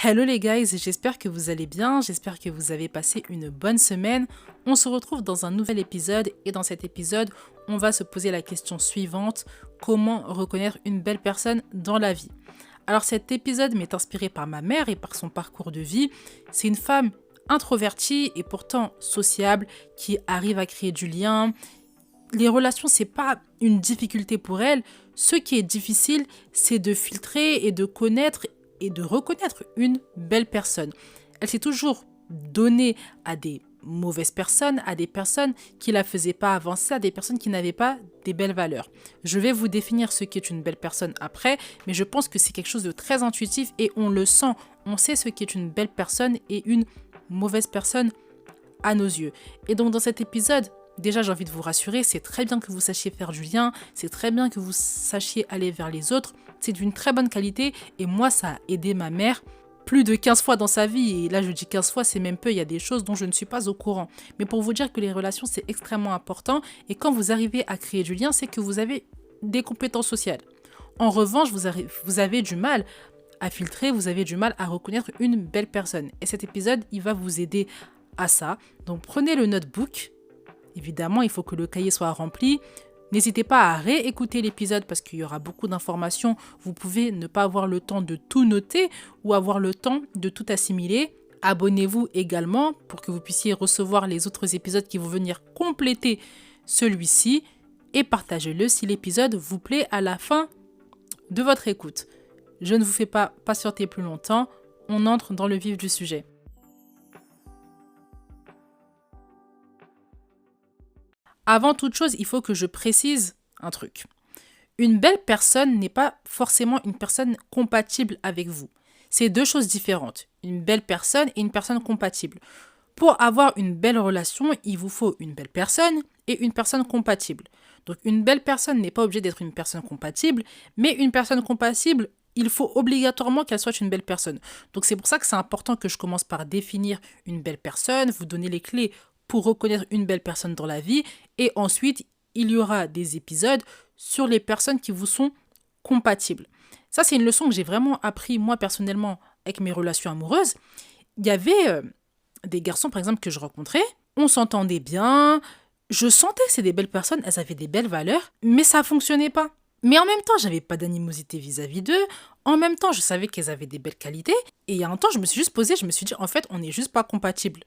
Hello les guys, j'espère que vous allez bien, j'espère que vous avez passé une bonne semaine. On se retrouve dans un nouvel épisode et dans cet épisode, on va se poser la question suivante, comment reconnaître une belle personne dans la vie? Alors cet épisode m'est inspiré par ma mère et par son parcours de vie. C'est une femme introvertie et pourtant sociable qui arrive à créer du lien. Les relations, c'est pas une difficulté pour elle. Ce qui est difficile, c'est de filtrer et de connaître et de reconnaître une belle personne. Elle s'est toujours donnée à des mauvaises personnes, à des personnes qui la faisaient pas avancer, à des personnes qui n'avaient pas des belles valeurs. Je vais vous définir ce qu'est une belle personne après, mais je pense que c'est quelque chose de très intuitif et on le sent. On sait ce qu'est une belle personne et une mauvaise personne à nos yeux. Et donc dans cet épisode, déjà, j'ai envie de vous rassurer, c'est très bien que vous sachiez faire du lien, c'est très bien que vous sachiez aller vers les autres, c'est d'une très bonne qualité et moi, ça a aidé ma mère plus de 15 fois dans sa vie. Et là, je dis 15 fois, c'est même peu, il y a des choses dont je ne suis pas au courant. Mais pour vous dire que les relations, c'est extrêmement important et quand vous arrivez à créer du lien, c'est que vous avez des compétences sociales. En revanche, vous avez du mal à filtrer, vous avez du mal à reconnaître une belle personne. Et cet épisode, il va vous aider à ça. Donc, prenez le notebook. Évidemment, il faut que le cahier soit rempli. N'hésitez pas à réécouter l'épisode parce qu'il y aura beaucoup d'informations. Vous pouvez ne pas avoir le temps de tout noter ou avoir le temps de tout assimiler. Abonnez-vous également pour que vous puissiez recevoir les autres épisodes qui vont venir compléter celui-ci et partagez-le si l'épisode vous plaît à la fin de votre écoute. Je ne vous fais pas patienter plus longtemps, on entre dans le vif du sujet. Avant toute chose, il faut que je précise un truc. Une belle personne n'est pas forcément une personne compatible avec vous. C'est deux choses différentes. Une belle personne et une personne compatible. Pour avoir une belle relation, il vous faut une belle personne et une personne compatible. Donc une belle personne n'est pas obligée d'être une personne compatible, mais une personne compatible, il faut obligatoirement qu'elle soit une belle personne. Donc c'est pour ça que c'est important que je commence par définir une belle personne, vous donner les clés pour reconnaître une belle personne dans la vie. Et ensuite, il y aura des épisodes sur les personnes qui vous sont compatibles. Ça, c'est une leçon que j'ai vraiment appris moi personnellement avec mes relations amoureuses. Il y avait des garçons, par exemple, que je rencontrais. On s'entendait bien. Je sentais que c'était des belles personnes. Elles avaient des belles valeurs. Mais ça ne fonctionnait pas. Mais en même temps, j'avais pas d'animosité vis-à-vis d'eux. En même temps, je savais qu'elles avaient des belles qualités. Et il y a un temps, je me suis juste posée, je me suis dit, en fait, on n'est juste pas compatibles.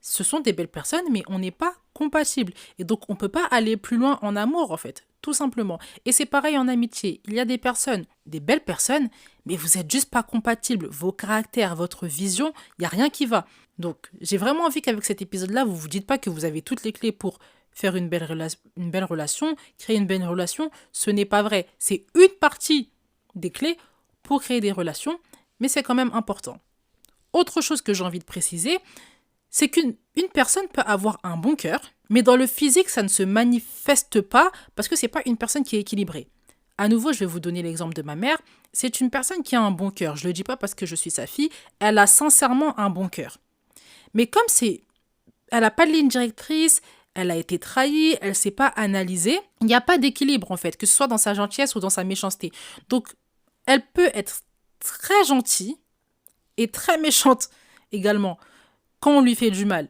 Ce sont des belles personnes, mais on n'est pas compatibles. Et donc, on ne peut pas aller plus loin en amour, en fait, tout simplement. Et c'est pareil en amitié. Il y a des personnes, des belles personnes, mais vous n'êtes juste pas compatibles. Vos caractères, votre vision, il n'y a rien qui va. Donc, j'ai vraiment envie qu'avec cet épisode-là, vous ne vous dites pas que vous avez toutes les clés pour faire une belle relation, créer une belle relation. Ce n'est pas vrai. C'est une partie des clés pour créer des relations, mais c'est quand même important. Autre chose que j'ai envie de préciser, c'est qu'une personne peut avoir un bon cœur, mais dans le physique, ça ne se manifeste pas parce que c'est pas une personne qui est équilibrée. À nouveau, je vais vous donner l'exemple de ma mère. C'est une personne qui a un bon cœur. Je ne le dis pas parce que je suis sa fille. Elle a sincèrement un bon cœur. Mais comme elle n'a pas de ligne directrice, elle a été trahie, elle ne s'est pas analysée, il n'y a pas d'équilibre en fait, que ce soit dans sa gentillesse ou dans sa méchanceté. Donc, elle peut être très gentille et très méchante également quand on lui fait du mal.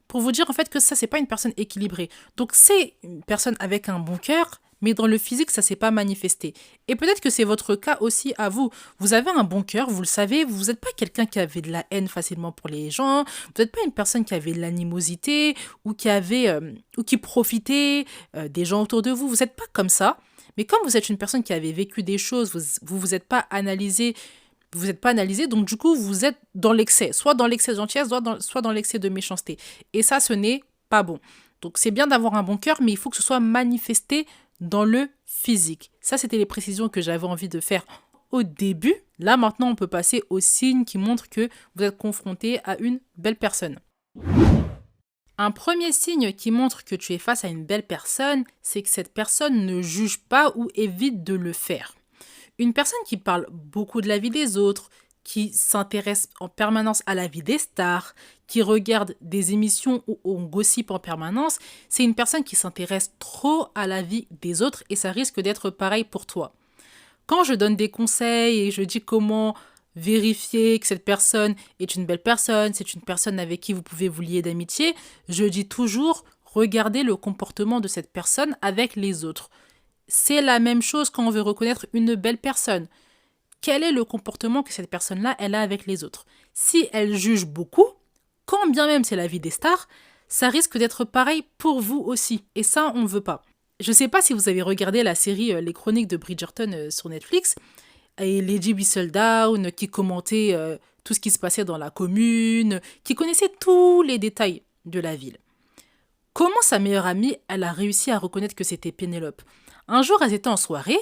Pour vous dire en fait que ça, c'est pas une personne équilibrée. Donc c'est une personne avec un bon cœur, mais dans le physique, ça s'est pas manifesté. Et peut-être que c'est votre cas aussi à vous. Vous avez un bon cœur, vous le savez, vous n'êtes pas quelqu'un qui avait de la haine facilement pour les gens, vous n'êtes pas une personne qui avait de l'animosité ou qui profitait des gens autour de vous. Vous n'êtes pas comme ça. Mais comme vous êtes une personne qui avait vécu des choses, vous êtes pas analysé. Vous n'êtes pas analysé, donc du coup, vous êtes dans l'excès. Soit dans l'excès de gentillesse, soit dans l'excès de méchanceté. Et ça, ce n'est pas bon. Donc c'est bien d'avoir un bon cœur, mais il faut que ce soit manifesté dans le physique. Ça, c'était les précisions que j'avais envie de faire au début. Là, maintenant, on peut passer aux signes qui montrent que vous êtes confronté à une belle personne. Un premier signe qui montre que tu es face à une belle personne, c'est que cette personne ne juge pas ou évite de le faire. Une personne qui parle beaucoup de la vie des autres, qui s'intéresse en permanence à la vie des stars, qui regarde des émissions où on gossip en permanence, c'est une personne qui s'intéresse trop à la vie des autres et ça risque d'être pareil pour toi. Quand je donne des conseils et je dis comment vérifier que cette personne est une belle personne, c'est une personne avec qui vous pouvez vous lier d'amitié, je dis toujours, regardez le comportement de cette personne avec les autres. C'est la même chose quand on veut reconnaître une belle personne. Quel est le comportement que cette personne-là, elle a avec les autres? Si elle juge beaucoup, quand bien même c'est la vie des stars, ça risque d'être pareil pour vous aussi. Et ça, on ne veut pas. Je ne sais pas si vous avez regardé la série Les Chroniques de Bridgerton sur Netflix, et Lady Whistledown qui commentait tout ce qui se passait dans la commune, qui connaissait tous les détails de la ville. Comment sa meilleure amie, elle a réussi à reconnaître que c'était Pénélope? Un jour, elles étaient en soirée,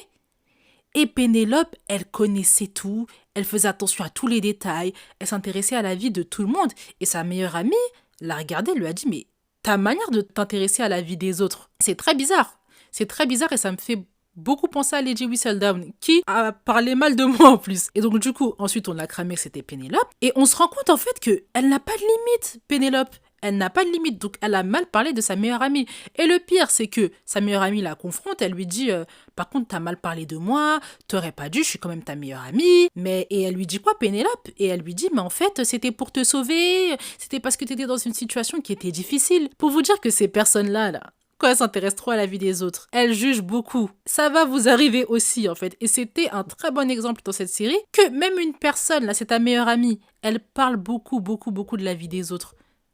et Pénélope, elle connaissait tout, elle faisait attention à tous les détails, elle s'intéressait à la vie de tout le monde. Et sa meilleure amie l'a regardée, lui a dit « Mais ta manière de t'intéresser à la vie des autres, c'est très bizarre. C'est très bizarre et ça me fait beaucoup penser à Lady Whistledown, qui a parlé mal de moi en plus. » Et donc du coup, ensuite on l'a cramé que c'était Pénélope. Et on se rend compte en fait qu'elle n'a pas de limite, Pénélope. Elle n'a pas de limite, donc elle a mal parlé de sa meilleure amie. Et le pire, c'est que sa meilleure amie la confronte, elle lui dit par contre, t'as mal parlé de moi, t'aurais pas dû, je suis quand même ta meilleure amie. » Et elle lui dit quoi, Pénélope? Et elle lui dit mais en fait, c'était pour te sauver, c'était parce que t'étais dans une situation qui était difficile. Pour vous dire que ces personnes-là, quand elles s'intéressent trop à la vie des autres, elles jugent beaucoup. Ça va vous arriver aussi, en fait. Et c'était un très bon exemple dans cette série que même une personne, là, c'est ta meilleure amie, elle parle beaucoup, beaucoup, beaucoup de la vie des autres.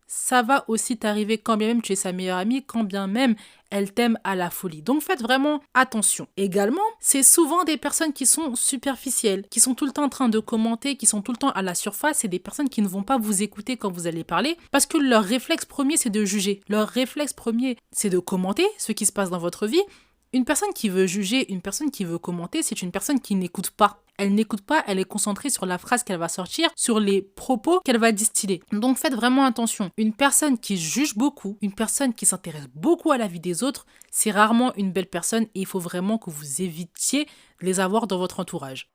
Ça va aussi t'arriver quand bien même tu es sa meilleure amie, quand bien même elle t'aime à la folie. Donc faites vraiment attention. Également, c'est souvent des personnes qui sont superficielles, qui sont tout le temps en train de commenter, qui sont tout le temps à la surface. C'est des personnes qui ne vont pas vous écouter quand vous allez parler parce que leur réflexe premier, c'est de juger. Leur réflexe premier, c'est de commenter ce qui se passe dans votre vie. Une personne qui veut juger, une personne qui veut commenter, c'est une personne qui n'écoute pas. Elle n'écoute pas, elle est concentrée sur la phrase qu'elle va sortir, sur les propos qu'elle va distiller. Donc faites vraiment attention. Une personne qui juge beaucoup, une personne qui s'intéresse beaucoup à la vie des autres, c'est rarement une belle personne et il faut vraiment que vous évitiez de les avoir dans votre entourage.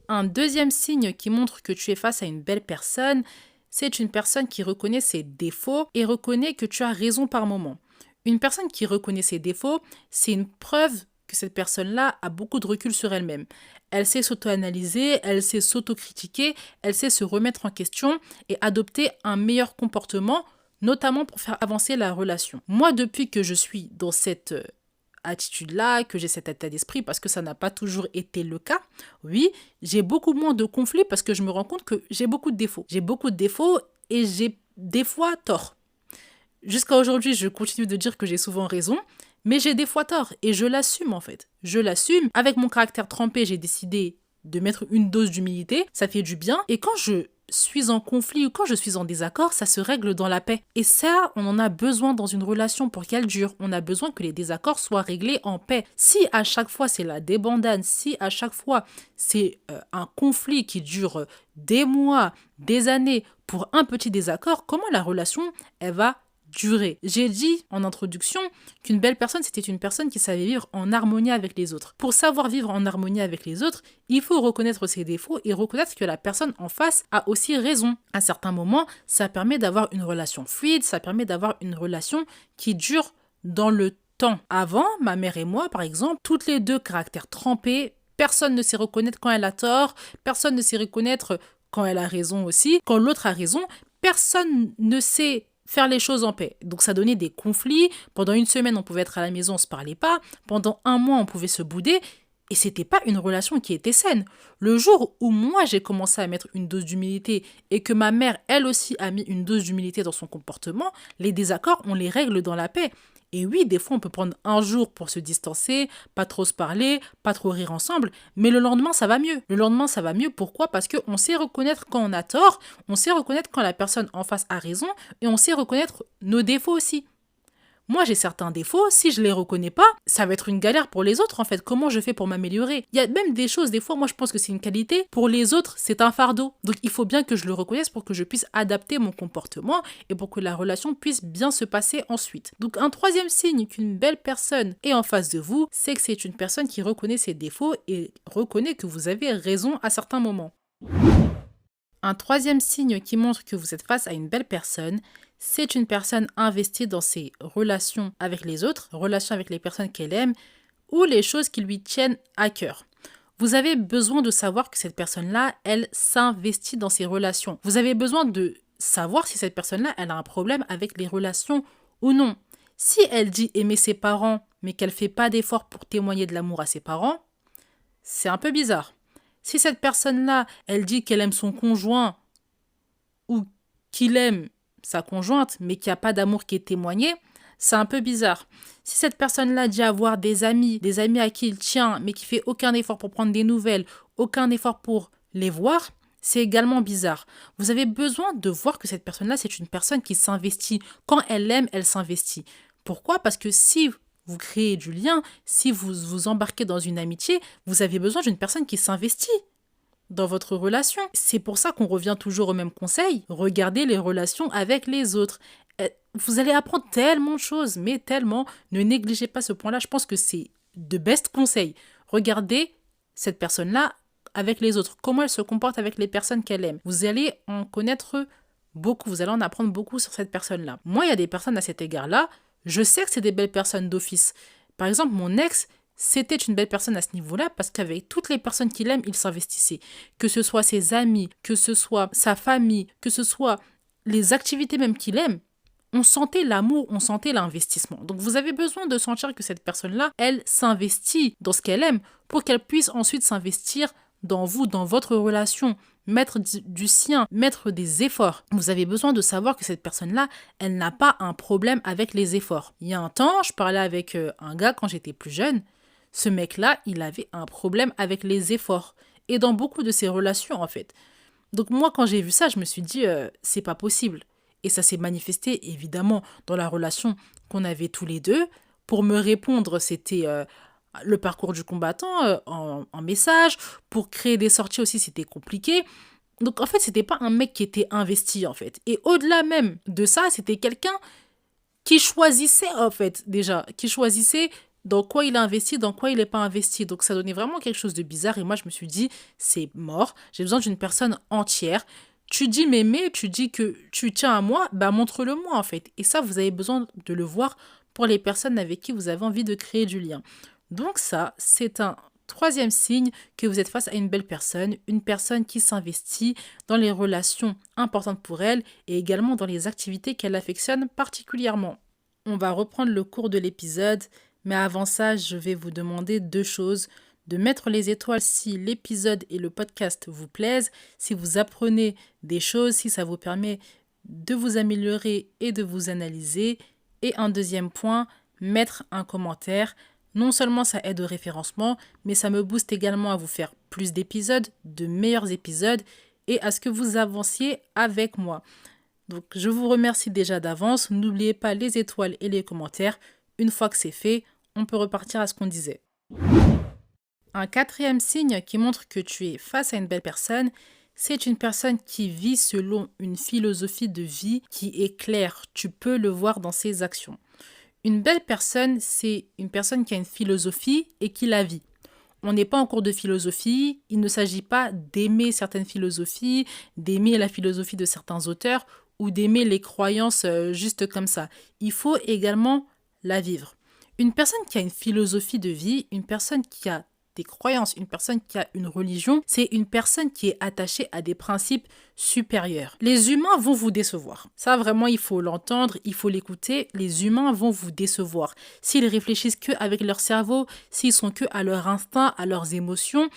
Un deuxième signe qui montre que tu es face à une belle personne, c'est une personne qui reconnaît ses défauts et reconnaît que tu as raison par moment. Une personne qui reconnaît ses défauts, c'est une preuve que cette personne-là a beaucoup de recul sur elle-même. Elle sait s'auto-analyser, elle sait s'auto-critiquer, elle sait se remettre en question et adopter un meilleur comportement, notamment pour faire avancer la relation. Moi, depuis que je suis dans cette attitude-là, que j'ai cet état d'esprit, parce que ça n'a pas toujours été le cas, oui, j'ai beaucoup moins de conflits parce que je me rends compte que j'ai beaucoup de défauts. J'ai beaucoup de défauts et j'ai des fois tort. Jusqu'à aujourd'hui, je continue de dire que j'ai souvent raison, mais j'ai des fois tort et je l'assume en fait. Je l'assume. Avec mon caractère trempé, j'ai décidé de mettre une dose d'humilité. Ça fait du bien. Et quand je suis en conflit ou quand je suis en désaccord, ça se règle dans la paix. Et ça, on en a besoin dans une relation pour qu'elle dure. On a besoin que les désaccords soient réglés en paix. Si à chaque fois c'est la débandade, si à chaque fois c'est un conflit qui dure des mois, des années pour un petit désaccord, comment la relation, elle va durer? J'ai dit en introduction qu'une belle personne, c'était une personne qui savait vivre en harmonie avec les autres. Pour savoir vivre en harmonie avec les autres, il faut reconnaître ses défauts et reconnaître que la personne en face a aussi raison. À certains moments, ça permet d'avoir une relation fluide, ça permet d'avoir une relation qui dure dans le temps. Avant, ma mère et moi, par exemple, toutes les deux caractères trempés, personne ne sait reconnaître quand elle a tort, personne ne sait reconnaître quand elle a raison aussi, quand l'autre a raison, personne ne sait faire les choses en paix. Donc ça donnait des conflits. Pendant une semaine, on pouvait être à la maison, on se parlait pas. Pendant un mois, on pouvait se bouder. Et c'était pas une relation qui était saine. Le jour où moi, j'ai commencé à mettre une dose d'humilité et que ma mère, elle aussi, a mis une dose d'humilité dans son comportement, les désaccords, on les règle dans la paix. Et oui, des fois, on peut prendre un jour pour se distancer, pas trop se parler, pas trop rire ensemble, mais le lendemain, ça va mieux. Le lendemain, ça va mieux. Pourquoi? Parce qu'on sait reconnaître quand on a tort, on sait reconnaître quand la personne en face a raison, et on sait reconnaître nos défauts aussi. Moi, j'ai certains défauts, si je les reconnais pas, ça va être une galère pour les autres en fait. Comment je fais pour m'améliorer? Il y a même des choses, des fois, moi je pense que c'est une qualité, pour les autres, c'est un fardeau. Donc il faut bien que je le reconnaisse pour que je puisse adapter mon comportement et pour que la relation puisse bien se passer ensuite. Donc un troisième signe qu'une belle personne est en face de vous, c'est que c'est une personne qui reconnaît ses défauts et reconnaît que vous avez raison à certains moments. Un troisième signe qui montre que vous êtes face à une belle personne, c'est une personne investie dans ses relations avec les autres, relations avec les personnes qu'elle aime, ou les choses qui lui tiennent à cœur. Vous avez besoin de savoir que cette personne-là, elle s'investit dans ses relations. Vous avez besoin de savoir si cette personne-là, elle a un problème avec les relations ou non. Si elle dit aimer ses parents, mais qu'elle ne fait pas d'efforts pour témoigner de l'amour à ses parents, c'est un peu bizarre. Si cette personne-là, elle dit qu'elle aime son conjoint ou qu'il aime sa conjointe, mais qu'il n'y a pas d'amour qui est témoigné, c'est un peu bizarre. Si cette personne-là dit avoir des amis à qui il tient, mais qui fait aucun effort pour prendre des nouvelles, aucun effort pour les voir, c'est également bizarre. Vous avez besoin de voir que cette personne-là, c'est une personne qui s'investit. Quand elle aime, elle s'investit. Pourquoi ? Parce que si vous créez du lien, si vous vous embarquez dans une amitié, vous avez besoin d'une personne qui s'investit dans votre relation. C'est pour ça qu'on revient toujours au même conseil. Regardez les relations avec les autres. Vous allez apprendre tellement de choses, mais tellement. Ne négligez pas ce point-là. Je pense que c'est de best conseils. Regardez cette personne-là avec les autres. Comment elle se comporte avec les personnes qu'elle aime. Vous allez en connaître beaucoup. Vous allez en apprendre beaucoup sur cette personne-là. Moi, il y a des personnes à cet égard-là. Je sais que c'est des belles personnes d'office. Par exemple, mon ex, c'était une belle personne à ce niveau-là parce qu'avec toutes les personnes qu'il aime, il s'investissait. Que ce soit ses amis, que ce soit sa famille, que ce soit les activités même qu'il aime, on sentait l'amour, on sentait l'investissement. Donc vous avez besoin de sentir que cette personne-là, elle s'investit dans ce qu'elle aime pour qu'elle puisse ensuite s'investir dans vous, dans votre relation, mettre du sien, mettre des efforts. Vous avez besoin de savoir que cette personne-là, elle n'a pas un problème avec les efforts. Il y a un temps, je parlais avec un gars quand j'étais plus jeune. Ce mec-là, il avait un problème avec les efforts. Et dans beaucoup de ses relations, en fait. Donc moi, quand j'ai vu ça, je me suis dit, c'est pas possible. Et ça s'est manifesté, évidemment, dans la relation qu'on avait tous les deux. Pour me répondre, c'était le parcours du combattant en message. Pour créer des sorties aussi, c'était compliqué. Donc, en fait, c'était pas un mec qui était investi, en fait. Et au-delà même de ça, c'était quelqu'un qui choisissait, en fait, déjà. Qui choisissait dans quoi il a investi, dans quoi il n'est pas investi. Donc, ça donnait vraiment quelque chose de bizarre. Et moi, je me suis dit, c'est mort. J'ai besoin d'une personne entière. Tu dis m'aimer, tu dis que tu tiens à moi, bah montre-le moi en fait. Et ça, vous avez besoin de le voir pour les personnes avec qui vous avez envie de créer du lien. Donc ça, c'est un troisième signe que vous êtes face à une belle personne, une personne qui s'investit dans les relations importantes pour elle et également dans les activités qu'elle affectionne particulièrement. On va reprendre le cours de l'épisode, mais avant ça, je vais vous demander deux choses. De mettre les étoiles si l'épisode et le podcast vous plaisent, si vous apprenez des choses, si ça vous permet de vous améliorer et de vous analyser. Et un deuxième point, mettre un commentaire. Non seulement ça aide au référencement, mais ça me booste également à vous faire plus d'épisodes, de meilleurs épisodes et à ce que vous avanciez avec moi. Donc je vous remercie déjà d'avance. N'oubliez pas les étoiles et les commentaires. Une fois que c'est fait, on peut repartir à ce qu'on disait. Un quatrième signe qui montre que tu es face à une belle personne, c'est une personne qui vit selon une philosophie de vie qui est claire. Tu peux le voir dans ses actions. Une belle personne, c'est une personne qui a une philosophie et qui la vit. On n'est pas en cours de philosophie. Il ne s'agit pas d'aimer certaines philosophies, d'aimer la philosophie de certains auteurs ou d'aimer les croyances juste comme ça. Il faut également la vivre. Une personne qui a une philosophie de vie, une personne qui a des croyances, une personne qui a une religion, c'est une personne qui est attachée à des principes supérieurs. Les humains vont vous décevoir. Ça, vraiment, il faut l'entendre, il faut l'écouter. Les humains vont vous décevoir. S'ils réfléchissent qu'avec leur cerveau, s'ils sont que à leur instinct, à leurs émotions,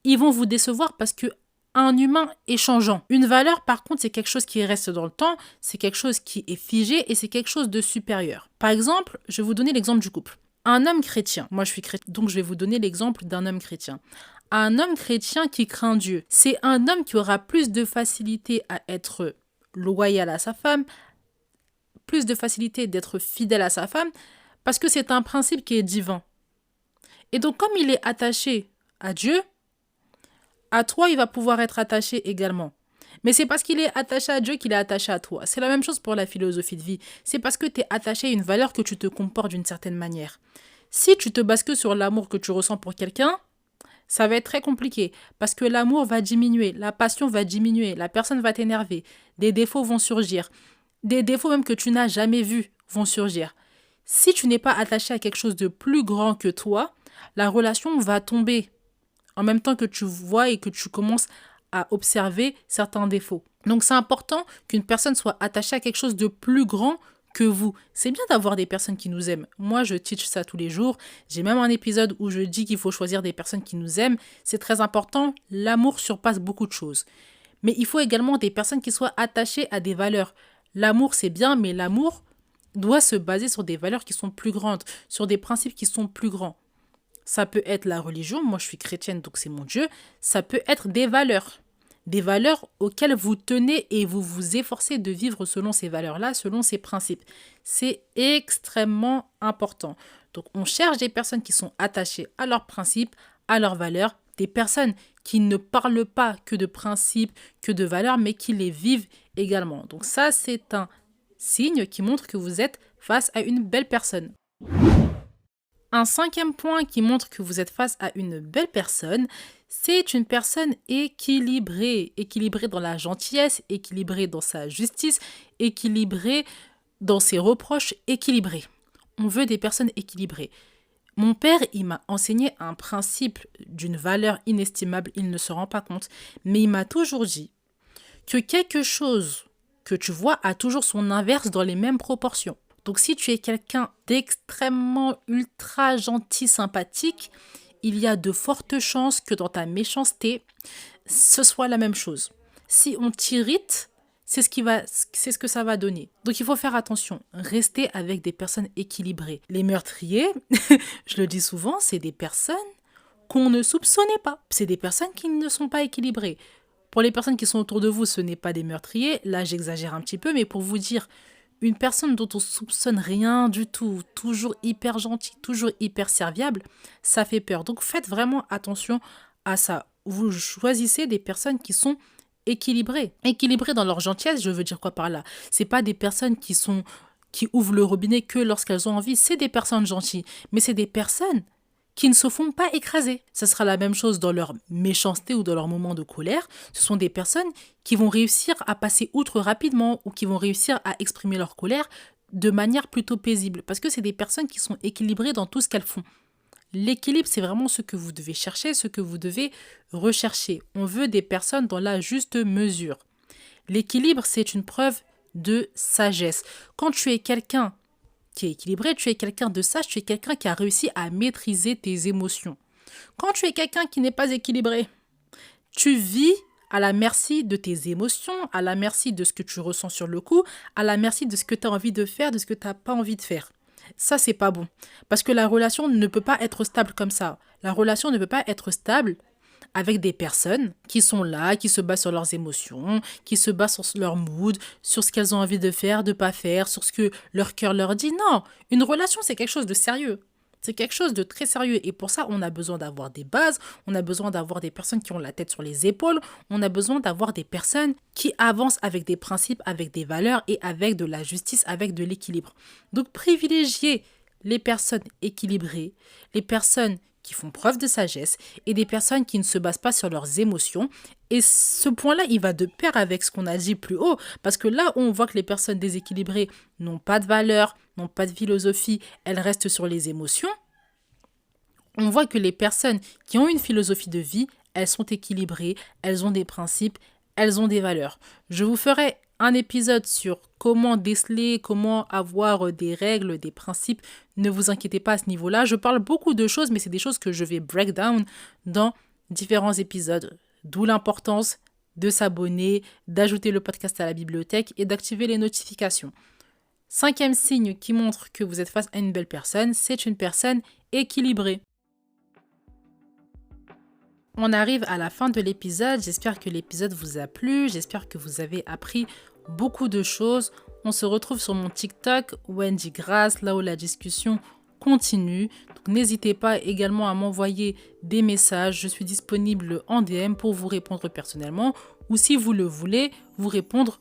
ils vont vous décevoir parce que un humain est changeant. Une valeur, par contre, c'est quelque chose qui reste dans le temps, c'est quelque chose qui est figé et c'est quelque chose de supérieur. Par exemple, je vais vous donner l'exemple du couple. Un homme chrétien, moi je suis chrétien, donc je vais vous donner l'exemple d'un homme chrétien. Un homme chrétien qui craint Dieu, c'est un homme qui aura plus de facilité à être loyal à sa femme, plus de facilité d'être fidèle à sa femme, parce que c'est un principe qui est divin. Et donc comme il est attaché à Dieu, à toi il va pouvoir être attaché également. Mais c'est parce qu'il est attaché à Dieu qu'il est attaché à toi. C'est la même chose pour la philosophie de vie. C'est parce que tu es attaché à une valeur que tu te comportes d'une certaine manière. Si tu te bases que sur l'amour que tu ressens pour quelqu'un, ça va être très compliqué. Parce que l'amour va diminuer, la passion va diminuer, la personne va t'énerver, des défauts vont surgir. Des défauts même que tu n'as jamais vus vont surgir. Si tu n'es pas attaché à quelque chose de plus grand que toi, la relation va tomber en même temps que tu vois et que tu commences à observer certains défauts. Donc c'est important qu'une personne soit attachée à quelque chose de plus grand que vous. C'est bien d'avoir des personnes qui nous aiment. Moi, je teach ça tous les jours. J'ai même un épisode où je dis qu'il faut choisir des personnes qui nous aiment. C'est très important. L'amour surpasse beaucoup de choses. Mais il faut également des personnes qui soient attachées à des valeurs. L'amour, c'est bien, mais l'amour doit se baser sur des valeurs qui sont plus grandes, sur des principes qui sont plus grands. Ça peut être la religion, moi je suis chrétienne donc c'est mon Dieu, ça peut être des valeurs auxquelles vous tenez et vous vous efforcez de vivre selon ces valeurs-là, selon ces principes. C'est extrêmement important. Donc on cherche des personnes qui sont attachées à leurs principes, à leurs valeurs, des personnes qui ne parlent pas que de principes, que de valeurs, mais qui les vivent également. Donc ça, c'est un signe qui montre que vous êtes face à une belle personne. Un cinquième point qui montre que vous êtes face à une belle personne, c'est une personne équilibrée. Équilibrée dans la gentillesse, équilibrée dans sa justice, équilibrée dans ses reproches, équilibrée. On veut des personnes équilibrées. Mon père, il m'a enseigné un principe d'une valeur inestimable, il ne se rend pas compte, mais il m'a toujours dit que quelque chose que tu vois a toujours son inverse dans les mêmes proportions. Donc si tu es quelqu'un d'extrêmement ultra gentil, sympathique, il y a de fortes chances que dans ta méchanceté, ce soit la même chose. Si on t'irrite, c'est ce que ça va donner. Donc il faut faire attention, rester avec des personnes équilibrées. Les meurtriers, je le dis souvent, c'est des personnes qu'on ne soupçonnait pas. C'est des personnes qui ne sont pas équilibrées. Pour les personnes qui sont autour de vous, ce n'est pas des meurtriers. Là, j'exagère un petit peu, mais pour vous dire, une personne dont on soupçonne rien du tout, toujours hyper gentil, toujours hyper serviable, ça fait peur. Donc faites vraiment attention à ça. Vous choisissez des personnes qui sont équilibrées. Équilibrées dans leur gentillesse, je veux dire quoi par là? C'est pas des personnes qui ouvrent le robinet que lorsqu'elles ont envie. C'est des personnes gentilles, mais c'est des personnes qui ne se font pas écraser. Ce sera la même chose dans leur méchanceté ou dans leur moment de colère. Ce sont des personnes qui vont réussir à passer outre rapidement ou qui vont réussir à exprimer leur colère de manière plutôt paisible. Parce que c'est des personnes qui sont équilibrées dans tout ce qu'elles font. L'équilibre, c'est vraiment ce que vous devez chercher, ce que vous devez rechercher. On veut des personnes dans la juste mesure. L'équilibre, c'est une preuve de sagesse. Quand tu es quelqu'un qui est équilibré, tu es quelqu'un de sage, tu es quelqu'un qui a réussi à maîtriser tes émotions. Quand tu es quelqu'un qui n'est pas équilibré, tu vis à la merci de tes émotions, à la merci de ce que tu ressens sur le coup, à la merci de ce que tu as envie de faire, de ce que tu n'as pas envie de faire. Ça, c'est pas bon. Parce que la relation ne peut pas être stable comme ça. La relation ne peut pas être stable avec des personnes qui sont là, qui se basent sur leurs émotions, qui se basent sur leur mood, sur ce qu'elles ont envie de faire, de pas faire, sur ce que leur cœur leur dit. Non, une relation, c'est quelque chose de sérieux. C'est quelque chose de très sérieux. Et pour ça, on a besoin d'avoir des bases, on a besoin d'avoir des personnes qui ont la tête sur les épaules, on a besoin d'avoir des personnes qui avancent avec des principes, avec des valeurs et avec de la justice, avec de l'équilibre. Donc, privilégiez les personnes équilibrées, les personnes qui font preuve de sagesse et des personnes qui ne se basent pas sur leurs émotions. Et ce point-là, il va de pair avec ce qu'on a dit plus haut, parce que là où on voit que les personnes déséquilibrées n'ont pas de valeur, n'ont pas de philosophie, elles restent sur les émotions, on voit que les personnes qui ont une philosophie de vie, elles sont équilibrées, elles ont des principes, elles ont des valeurs. Je vous ferai un épisode sur comment déceler, comment avoir des règles, des principes. Ne vous inquiétez pas à ce niveau-là. Je parle beaucoup de choses, mais c'est des choses que je vais break down dans différents épisodes. D'où l'importance de s'abonner, d'ajouter le podcast à la bibliothèque et d'activer les notifications. 5e signe qui montre que vous êtes face à une belle personne, c'est une personne équilibrée. On arrive à la fin de l'épisode. J'espère que l'épisode vous a plu. J'espère que vous avez appris beaucoup de choses. On se retrouve sur mon TikTok, Wendy Grace, là où la discussion continue. Donc, n'hésitez pas également à m'envoyer des messages. Je suis disponible en DM pour vous répondre personnellement ou si vous le voulez, vous répondre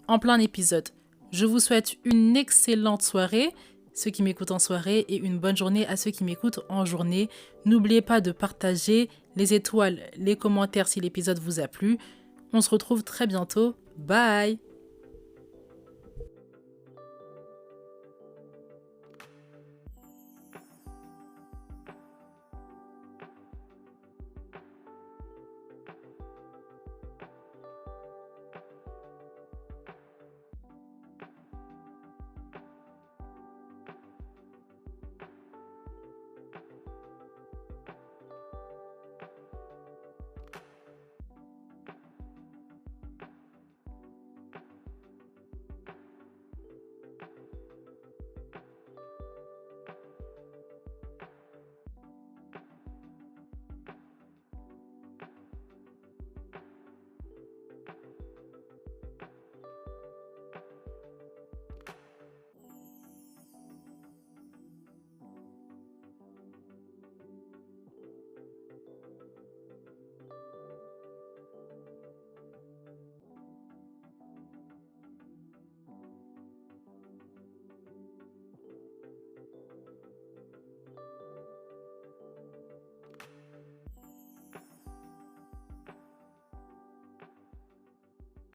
en plein épisode. Je vous souhaite une excellente soirée, ceux qui m'écoutent en soirée, et une bonne journée à ceux qui m'écoutent en journée. N'oubliez pas de partager les étoiles, les commentaires si l'épisode vous a plu. On se retrouve très bientôt. Bye!